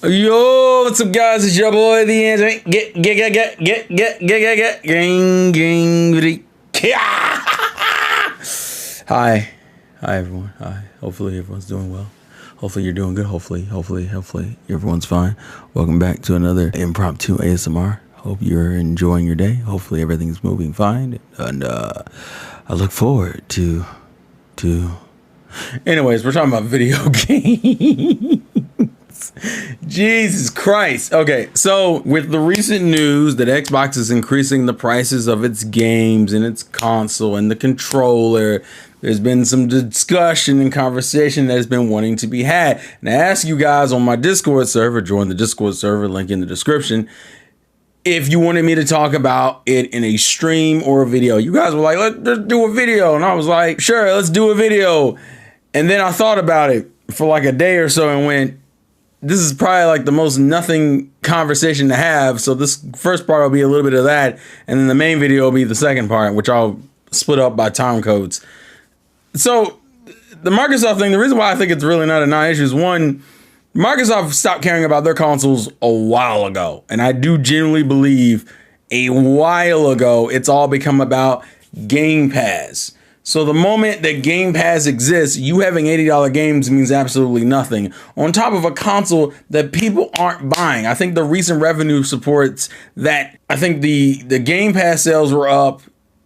Yo, what's up, guys? It's your boy, the answer. Hi, everyone. Hi. Hopefully, everyone's doing well. Hopefully, you're doing good. Hopefully, everyone's fine. Welcome back to another impromptu ASMR. Hope you're enjoying your day. Hopefully, everything's moving fine, and I look forward to. Anyways, we're talking about video games. Jesus Christ. Okay, so with the recent news that Xbox is increasing the prices of its games and its console and the controller, there's been some discussion and conversation that has been wanting to be had. And I asked you guys on my Discord server, join the Discord server, link in the description, if you wanted me to talk about it in a stream or a video. You guys were like, let's do a video. And I was like, sure, let's do a video. And then I thought about it for like a day or so and went, this is probably like the most nothing conversation to have. So this first part will be a little bit of that. And then the main video will be the second part, which I'll split up by time codes. So the Microsoft thing, the reason why I think it's really not a non-issue is one, Microsoft stopped caring about their consoles a while ago. And I do genuinely believe a while ago, it's all become about Game Pass. So the moment that Game Pass exists, you having $80 games means absolutely nothing. On top of a console that people aren't buying. I think the recent revenue supports that. I think the Game Pass sales were up,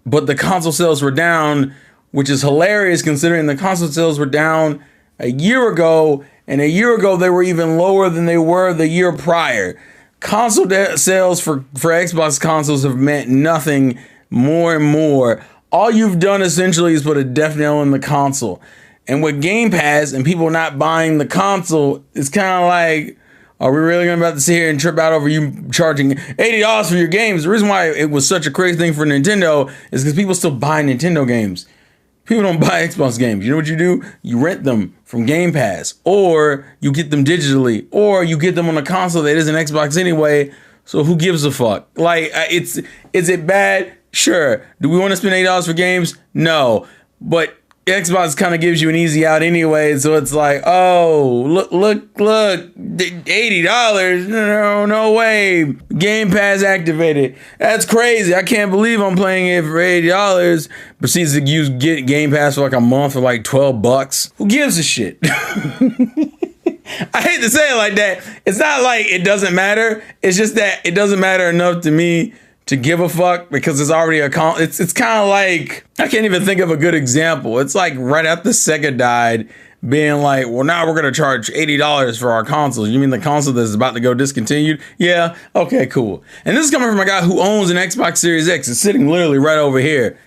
but the console sales were down, which is hilarious considering the console sales were down a year ago, and a year ago they were even lower than they were the year prior. Console sales for Xbox consoles have meant nothing more and more. All you've done essentially is put a death knell in the console. And with Game Pass and people not buying the console, it's kind of like, are we really going to about to sit here and trip out over you charging $80 for your games? The reason why it was such a crazy thing for Nintendo is because people still buy Nintendo games. People don't buy Xbox games. You know what you do? You rent them from Game Pass, or you get them digitally, or you get them on a console that isn't Xbox anyway. So who gives a fuck? Like, is it bad? Sure. Do we want to spend $8 for games? No. But Xbox kind of gives you an easy out anyway. So it's like, oh, look, $80. No way. Game Pass activated. That's crazy. I can't believe I'm playing it for $80. Proceeds to get Game Pass for like a month for like $12. Who gives a shit? I hate to say it like that. It's not like it doesn't matter. It's just that it doesn't matter enough to me to give a fuck because it's already it's kind of like, I can't even think of a good example. It's like right after Sega died, being like, well, now we're going to charge $80 for our consoles. You mean the console that's about to go discontinued? Yeah. Okay, cool. And this is coming from a guy who owns an Xbox Series X. It's sitting literally right over here.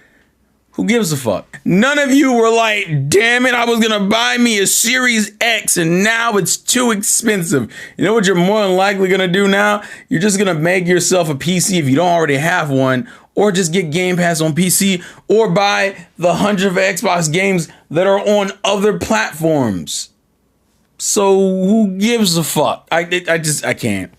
Who gives a fuck? None of you were like, damn it, I was going to buy me a Series X and now it's too expensive. You know what you're more than likely going to do now? You're just going to make yourself a PC if you don't already have one, or just get Game Pass on PC, or buy the hundreds of Xbox games that are on other platforms. So who gives a fuck? I can't.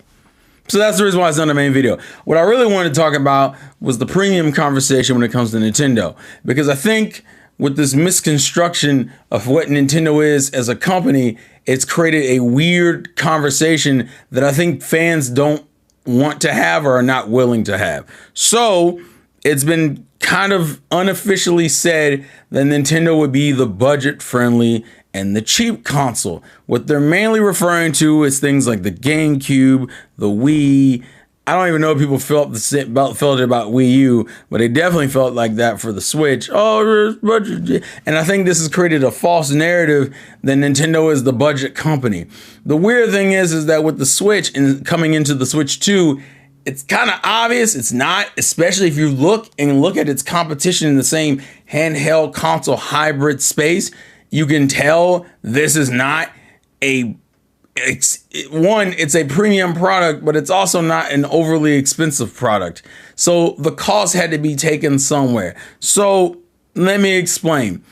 So that's the reason why it's not the main video. What I really wanted to talk about was the premium conversation when it comes to Nintendo. Because I think with this misconstruction of what Nintendo is as a company, it's created a weird conversation that I think fans don't want to have or are not willing to have. So it's been kind of unofficially said that Nintendo would be the budget-friendly and the cheap console. What they're mainly referring to is things like the GameCube, the Wii. I don't even know if people felt it about Wii U, but they definitely felt like that for the Switch. Oh, budget. And I think this has created a false narrative that Nintendo is the budget company. The weird thing is that with the Switch and coming into the Switch 2, it's kind of obvious it's not, especially if you look at its competition in the same handheld console hybrid space. You can tell this is not it's a premium product, but it's also not an overly expensive product. So the cost had to be taken somewhere. So let me explain.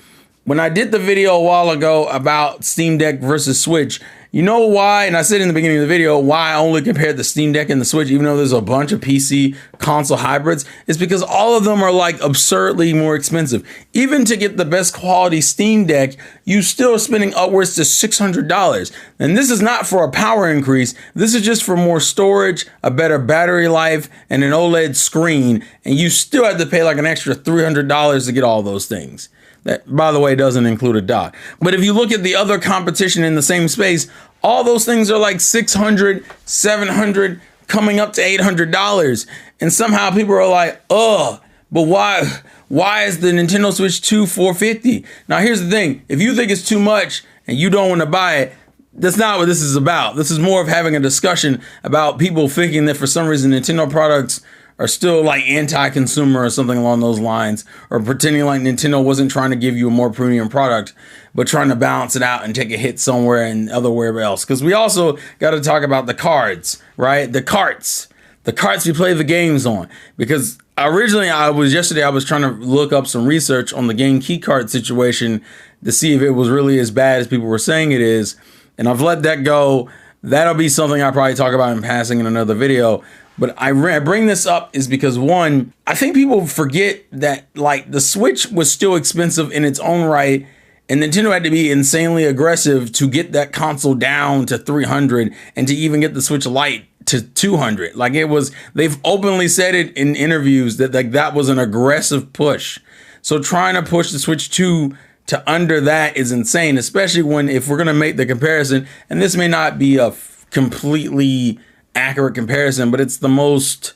When I did the video a while ago about Steam Deck versus Switch, You know why? And I said in the beginning of the video, why I only compared the Steam Deck and the Switch, even though there's a bunch of PC console hybrids, is because all of them are like absurdly more expensive. Even to get the best quality Steam Deck, you still are spending upwards to $600. And this is not for a power increase. This is just for more storage, a better battery life, and an OLED screen. And you still have to pay like an extra $300 to get all those things. That, by the way, doesn't include a dock. But if you look at the other competition in the same space, all those things are like $600, $700, coming up to $800. And somehow people are like, but why is the Nintendo Switch 2 $450? Now, here's the thing. If you think it's too much and you don't want to buy it, that's not what this is about. This is more of having a discussion about people thinking that for some reason Nintendo products are still like anti-consumer or something along those lines, or pretending like Nintendo wasn't trying to give you a more premium product, but trying to balance it out and take a hit somewhere and otherwhere else. Because we also got to talk about the cards, right? The carts we play the games on. Because originally I was trying to look up some research on the game key card situation to see if it was really as bad as people were saying it is. And I've let that go. That'll be something I'll probably talk about in passing in another video. But I bring this up is because, one, I think people forget that like the Switch was still expensive in its own right, and Nintendo had to be insanely aggressive to get that console down to $300 and to even get the Switch Lite to $200. Like they've openly said it in interviews that like that was an aggressive push. So trying to push the Switch 2 to under that is insane, especially if we're going to make the comparison, and this may not be a completely accurate comparison, but it's the most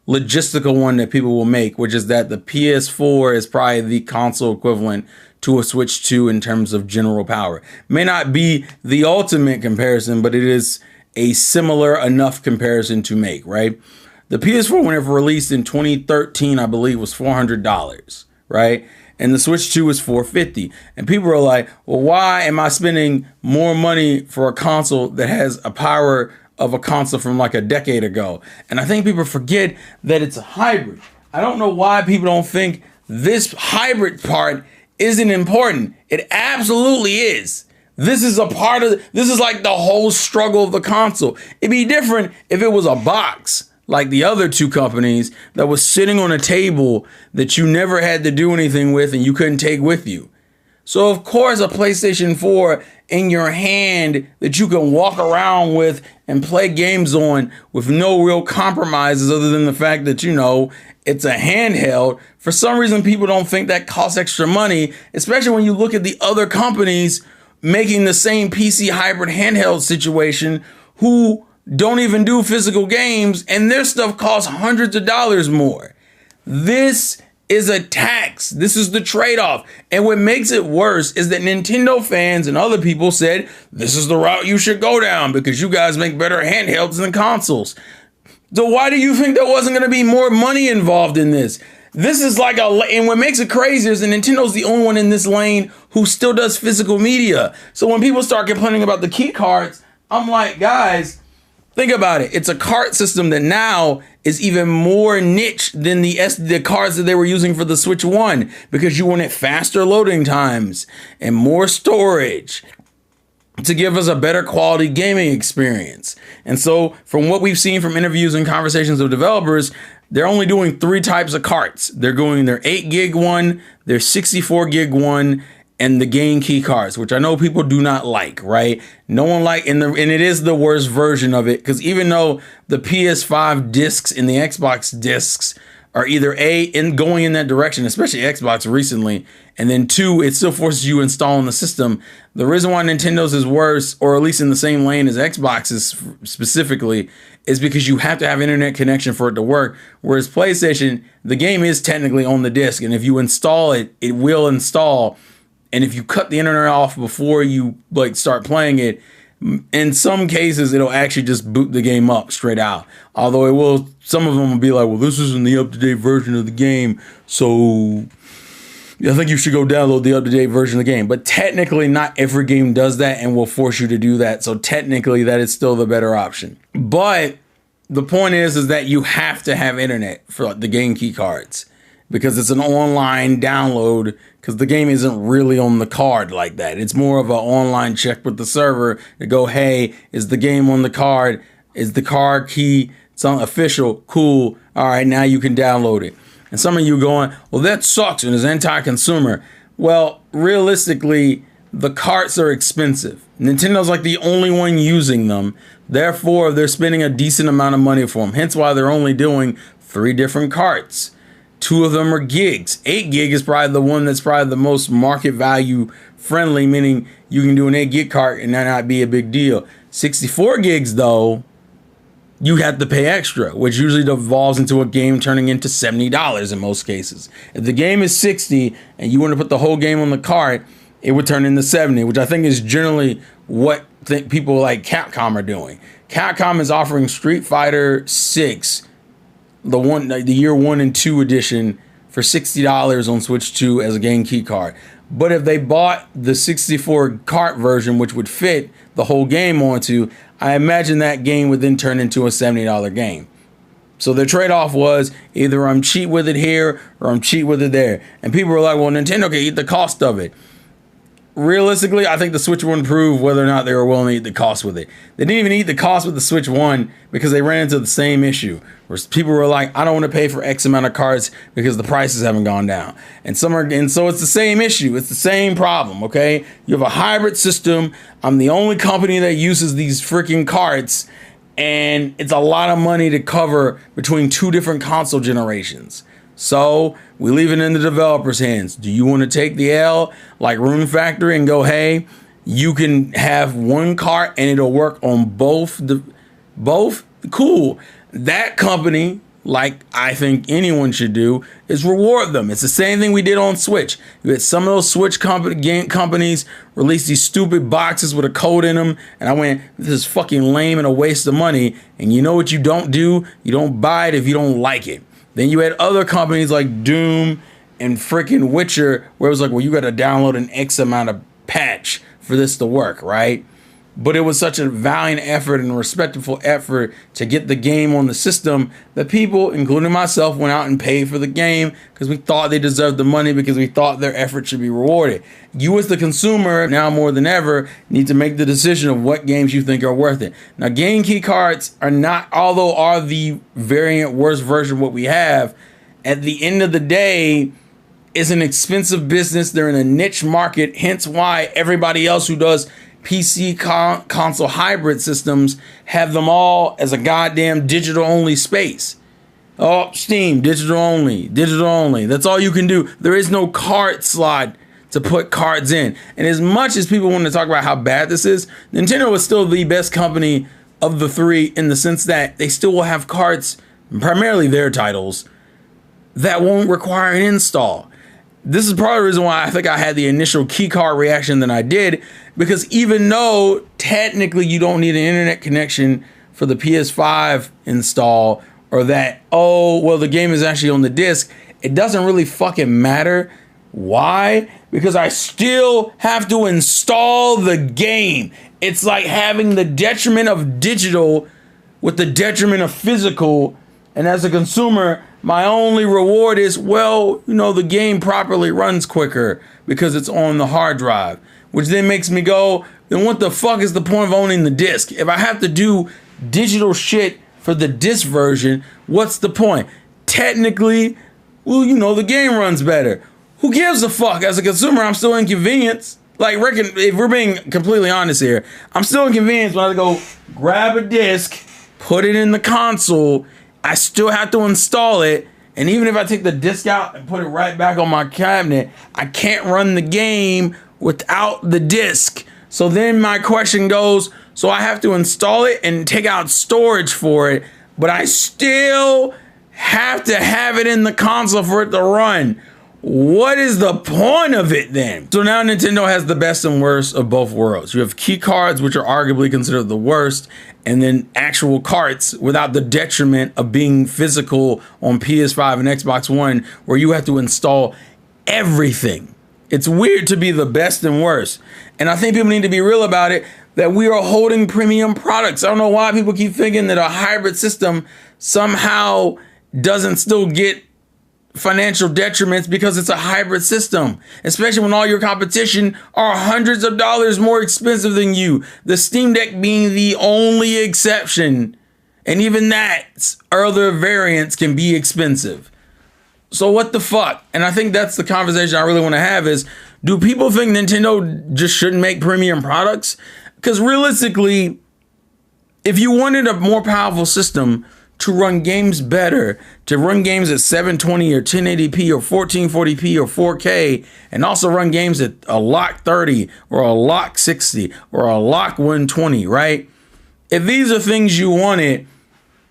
logistical one that people will make, which is that the PS4 is probably the console equivalent to a Switch 2 in terms of general power. May not be the ultimate comparison, but it is a similar enough comparison to make, right? The PS4, when it released in 2013, I believe was $400, right? And the Switch 2 is $450. And people are like, well, why am I spending more money for a console that has a power of a console from like a decade ago? And I think people forget that it's a hybrid. I don't know why people don't think this hybrid part isn't important. It absolutely is. This is like the whole struggle of the console. It'd be different if it was a box like the other two companies that was sitting on a table that you never had to do anything with and you couldn't take with you. So of course a PlayStation 4 in your hand that you can walk around with and play games on with no real compromises other than the fact that, it's a handheld. For some reason, people don't think that costs extra money, especially when you look at the other companies making the same PC hybrid handheld situation who don't even do physical games and their stuff costs hundreds of dollars more. This is a tax. This is the trade-off. And what makes it worse is that Nintendo fans and other people said, this is the route you should go down because you guys make better handhelds than consoles. So why do you think there wasn't going to be more money involved in this? This is like and what makes it crazy is that Nintendo's the only one in this lane who still does physical media. So when people start complaining about the key cards, I'm like, guys, think about it. It's a cart system that now is even more niche than the cards that they were using for the Switch 1 because you wanted faster loading times and more storage to give us a better quality gaming experience. And so from what we've seen from interviews and conversations with developers, they're only doing 3 types of carts. They're going their 8 gig one, their 64 gig one, and the game key cards, which I know people do not like, right? No one and it is the worst version of it, because even though the PS5 discs and the Xbox discs are either going in that direction, especially Xbox recently, and then 2, it still forces you to install in the system. The reason why Nintendo's is worse, or at least in the same lane as Xbox's specifically, is because you have to have internet connection for it to work. Whereas PlayStation, the game is technically on the disc, and if you install it, it will install. And if you cut the internet off before you start playing it, in some cases, it'll actually just boot the game up straight out. Although some of them will be like, well, this isn't the up-to-date version of the game, so I think you should go download the up-to-date version of the game. But technically, not every game does that and will force you to do that. So technically, that is still the better option. But the point is that you have to have internet for the game key cards. because it's an online download, because the game isn't really on the card like that. It's more of an online check with the server to go, hey, is the game on the card? Is the card key something official? Cool. All right, now you can download it. And some of you going, well, that sucks and is anti-consumer. Well, realistically, the carts are expensive. Nintendo's like the only one using them. Therefore, they're spending a decent amount of money for them. Hence why they're only doing 3 different carts. 2 of them are gigs. 8 gig is probably the one that's probably the most market value friendly, meaning you can do an 8 gig cart and that not be a big deal. 64 gigs though, you have to pay extra, which usually devolves into a game turning into $70 in most cases. If the game is 60 and you want to put the whole game on the cart, it would turn into 70, which I think is generally what people like Capcom are doing. Capcom is offering Street Fighter 6, the year 1 and 2 edition, for $60 on Switch 2 as a game key card. But if they bought the 64 cart version, which would fit the whole game onto, I imagine that game would then turn into a $70 game. So the trade-off was either I'm cheap with it here or I'm cheap with it there. And people were like, well, Nintendo can eat the cost of it. Realistically, I think the Switch wouldn't prove whether or not they were willing to eat the cost with it. They didn't even eat the cost with the Switch 1 because they ran into the same issue where people were like, I don't want to pay for X amount of cards because the prices haven't gone down. And so it's the same issue. It's the same problem, okay? You have a hybrid system. I'm the only company that uses these freaking carts, and it's a lot of money to cover between 2 different console generations. So we leave it in the developers' hands. Do you want to take the L like Rune Factory and go, hey, you can have 1 cart and it'll work on both? Cool. That company, like I think anyone should do, is reward them. It's the same thing we did on Switch. You had some of those Switch game companies release these stupid boxes with a code in them, and I went, this is fucking lame and a waste of money. And you know what you don't do? You don't buy it if you don't like it. Then you had other companies like Doom and freaking Witcher where it was like, well, you got to download an X amount of patch for this to work, right? But it was such a valiant effort and a respectful effort to get the game on the system that people, including myself, went out and paid for the game because we thought they deserved the money, because we thought their effort should be rewarded. You as the consumer, now more than ever, need to make the decision of what games you think are worth it. Now, game key cards are not, although are the variant worst version of what we have, at the end of the day, it's an expensive business. They're in a niche market, hence why everybody else who does PC console hybrid systems have them all as a goddamn digital only space. Oh, Steam, digital only, digital only. That's all you can do. There is no card slot to put cards in. And as much as people want to talk about how bad this is, Nintendo is still the best company of the 3 in the sense that they still will have cards, primarily their titles, that won't require an install. This is part of the reason why I think I had the initial keycard reaction that I did, because even though technically you don't need an internet connection for the PS5 install, or that, oh, well, the game is actually on the disc, it doesn't really fucking matter. Why? Because I still have to install the game. It's like having the detriment of digital with the detriment of physical. And as a consumer, my only reward is, well, you know, the game properly runs quicker because it's on the hard drive, which then makes me go, then what the fuck is the point of owning the disc? If I have to do digital shit for the disc version, what's the point? Technically, well, you know, the game runs better. Who gives a fuck? As a consumer, I'm still inconvenienced. Like, if we're being completely honest here, I'm still inconvenienced when I go grab a disc, put it in the console. I still have to install it, and even if I take the disc out and put it right back on my cabinet, I can't run the game without the disc. So then my question goes, so I have to install it and take out storage for it, but I still have to have it in the console for it to run. What is the point of it then? So now Nintendo has the best and worst of both worlds. You have key cards, which are arguably considered the worst, and then actual carts without the detriment of being physical on PS5 and Xbox One, where you have to install everything. It's weird to be the best and worst. And I think people need to be real about it, that we are holding premium products. I don't know why people keep thinking that a hybrid system somehow doesn't still get financial detriments because it's a hybrid system, especially when all your competition are hundreds of dollars more expensive than you. The Steam Deck being the only exception, and even that, other variants can be expensive. So what the fuck? And I think that's the conversation I really want to have is, do people think Nintendo just shouldn't make premium products? Because realistically, if you wanted a more powerful system to run games better, to run games at 720 or 1080p or 1440p or 4K, and also run games at a lock 30 or a lock 60 or a lock 120, right? If these are things you wanted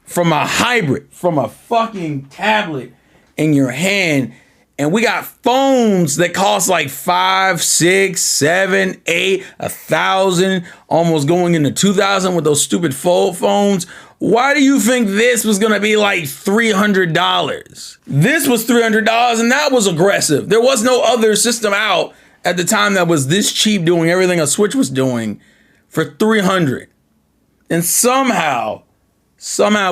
from a hybrid, from a fucking tablet in your hand, and we got phones that cost like 5, 6, 7, 8, 1,000, almost going into 2,000 with those stupid fold phones. Why do you think this was gonna be like $300? This was $300 and that was aggressive. There was no other system out at the time that was this cheap doing everything a Switch was doing for $300. And somehow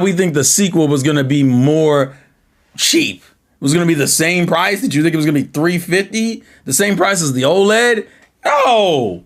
we think the sequel was gonna be more cheap. It was going to be the same price? Did you think it was going to be $350? The same price as the OLED? No,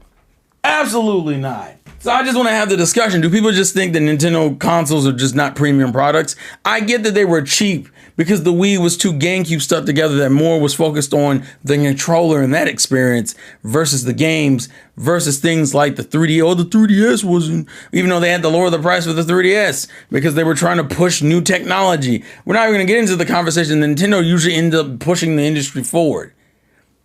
absolutely not. So I just want to have the discussion. Do people just think that Nintendo consoles are just not premium products? I get that they were cheap because the Wii was too GameCube stuck together, that more was focused on the controller and that experience versus the games versus things like the 3D. Oh, the 3DS wasn't, even though they had to lower the price for the 3DS because they were trying to push new technology. We're not even going to get into the conversation. Nintendo usually ends up pushing the industry forward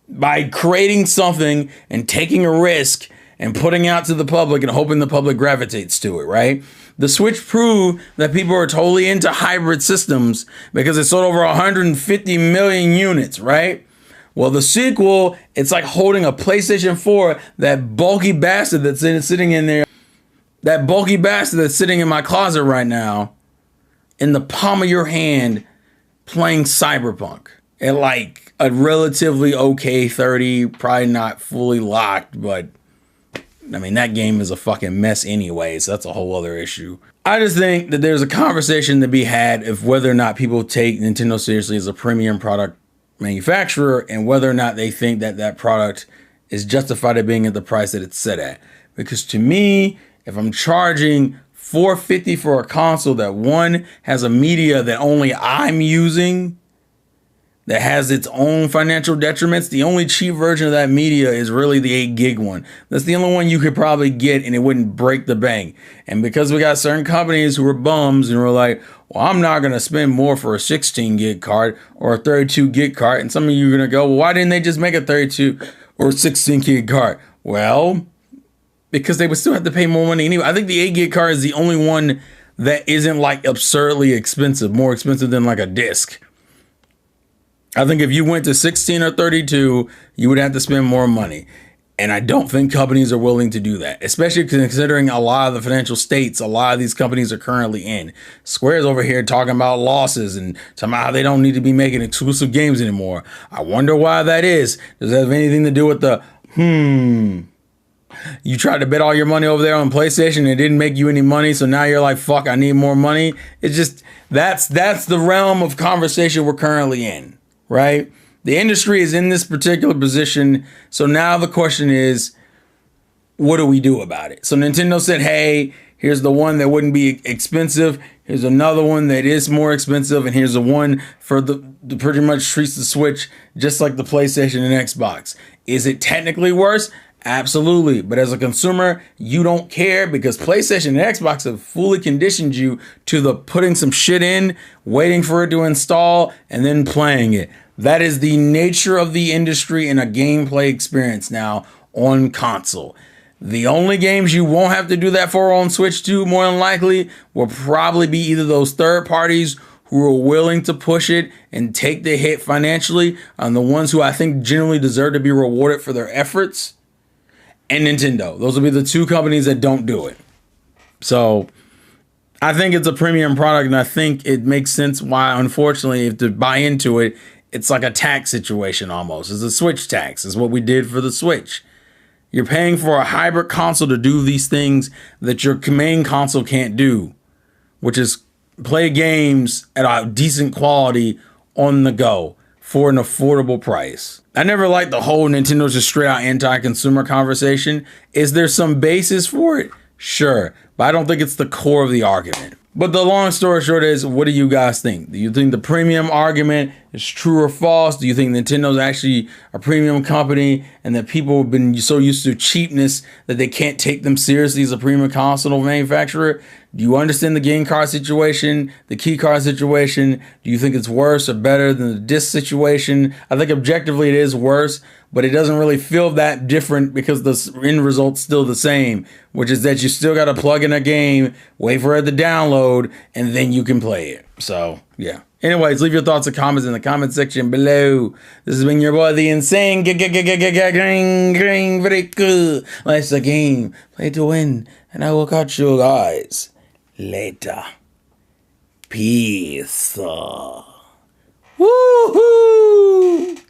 by creating something and taking a risk and putting out to the public and hoping the public gravitates to it, right? The Switch proved that people are totally into hybrid systems because it sold over 150 million units, right? Well, the sequel, it's like holding a PlayStation 4, that bulky bastard that's sitting in there, that bulky bastard that's sitting in my closet right now, in the palm of your hand, playing Cyberpunk at like a relatively okay 30, probably not fully locked, but I mean, that game is a fucking mess anyway, so that's a whole other issue. I just think that there's a conversation to be had of whether or not people take Nintendo seriously as a premium product manufacturer and whether or not they think that that product is justified at being at the price that it's set at. Because to me, if I'm charging $450 for a console that one has a media that only I'm using, that has its own financial detriments, the only cheap version of that media is really the 8 gig one. That's the only one you could probably get and it wouldn't break the bank. And because we got certain companies who are bums and were like, well, I'm not going to spend more for a 16 gig card or a 32 gig card. And some of you are going to go, well, why didn't they just make a 32 or 16 gig card? Well, because they would still have to pay more money anyway. I think the 8 gig card is the only one that isn't like absurdly expensive, more expensive than like a disc. I think if you went to 16 or 32, you would have to spend more money. And I don't think companies are willing to do that, especially considering a lot of the financial states a lot of these companies are currently in. Square's over here talking about losses and somehow they don't need to be making exclusive games anymore. I wonder why that is. Does that have anything to do with the, you tried to bet all your money over there on PlayStation and it didn't make you any money, so now you're like, fuck, I need more money? It's just, that's the realm of conversation we're currently in. Right? The industry is in this particular position. So now the question is, what do we do about it? So Nintendo said, hey, here's the one that wouldn't be expensive. Here's another one that is more expensive. And here's the one for the pretty much treats the Switch just like the PlayStation and Xbox. Is it technically worse? Absolutely. But as a consumer, you don't care because PlayStation and Xbox have fully conditioned you to the putting some shit in, waiting for it to install, and then playing it. That is the nature of the industry and a gameplay experience now on console. The only games you won't have to do that for on Switch 2, more than likely, will probably be either those third parties who are willing to push it and take the hit financially, and the ones who I think generally deserve to be rewarded for their efforts, and Nintendo. Those will be the two companies that don't do it. So I think it's a premium product, and I think it makes sense why, unfortunately, if to buy into it, it's like a tax situation almost. It's a Switch tax. It's what we did for the Switch. You're paying for a hybrid console to do these things that your main console can't do, which is play games at a decent quality on the go. for an affordable price. I never liked the whole Nintendo's just straight out anti-consumer conversation. Is there some basis for it? Sure, but I don't think it's the core of the argument. But the long story short is, what do you guys think? Do you think the premium argument is true or false? Do you think Nintendo's actually a premium company and that people have been so used to cheapness that they can't take them seriously as a premium console manufacturer? Do you understand the game card situation, the key card situation? Do you think it's worse or better than the disc situation? I think objectively it is worse, but it doesn't really feel that different because the end result's still the same, which is that you still got to plug in a game, wait for it to download, and then you can play it. So, yeah. Anyways, leave your thoughts and comments in the comment section below. This has been your boy, the Insane Green. Very good. Life's a game. Play to win. And I will catch you guys later. Peace. Woohoo!